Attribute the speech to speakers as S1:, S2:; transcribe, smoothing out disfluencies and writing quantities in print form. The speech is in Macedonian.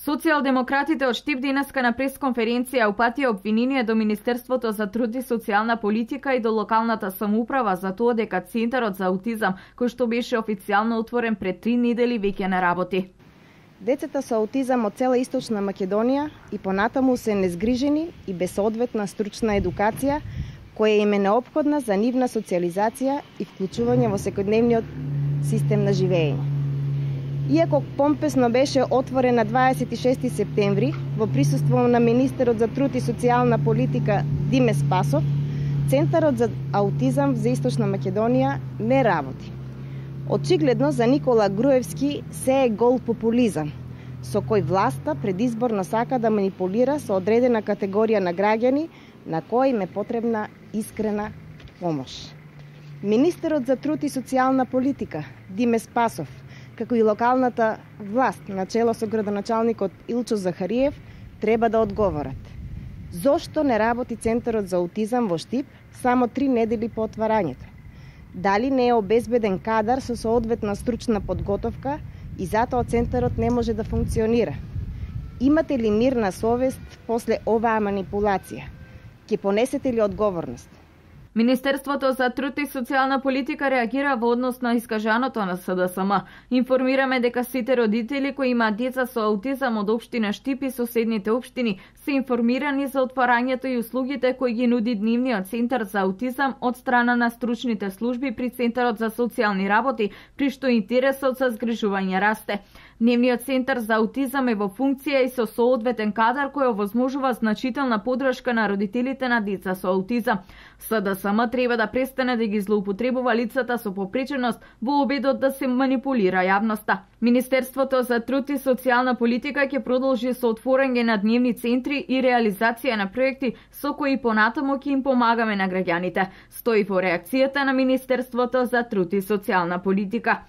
S1: Социјалдемократите од Штип денеска на пресконференција упатија обвинение до Министерството за труд и социјална политика и до локалната самоуправа за тоа дека Центарот за аутизам, кој што беше официјално отворен пред 3 недели, веќе не работи.
S2: Децата со аутизам од цела Источна Македонија и понатаму се незгрижени и без соодветна стручна едукација, која им е неопходна за нивна социјализација и вклучување во секојдневниот систем на живење. Иако помпесно беше отворен на 26 септември во присуство на министерот за труд и социјална политика Диме Спасов, Центарот за аутизам за Источна Македонија не работи. Очигледно за Никола Груевски се е гол популизам, со кој власта предизборно сака да манипулира со одредена категорија на граѓани на кои им е потребна искрена помош. Министерот за труд и социјална политика Диме Спасов, како и локалната власт на чело со градоначалникот Илчо Захариев, треба да одговорат. Зошто не работи Центарот за аутизам во Штип само 3 недели по отварањето? Дали не е обезбеден кадар со соодветна стручна подготовка и затоа Центарот не може да функционира? Имате ли мирна совест после оваа манипулација? Ќе понесете ли одговорност?
S1: Министерството за труд и социјална политика реагира во однос на искажаното на СДСМ. Информираме дека сите родители кои имаат деца со аутизам од општина Штип и соседните општини се информирани за отварањето и услугите кои ги нуди Дневниот центар за аутизам од страна на стручните служби при Центарот за социјални работи, при што интересот за згрижување расте. Дневниот центар за аутизам е во функција и со соодветен кадар кој овозможува значителна поддршка на родителите на деца со аутизам. СДСМ треба да престане да ги злоупотребува лицата со попреченост во обидот да се манипулира јавноста. Министерството за труд и социјална политика ќе продолжи со отворање на дневни центри и реализација на проекти со кои понатаму ќе им помагаме на граѓаните, стои во реакцијата на Министерството за труд и социјална политика.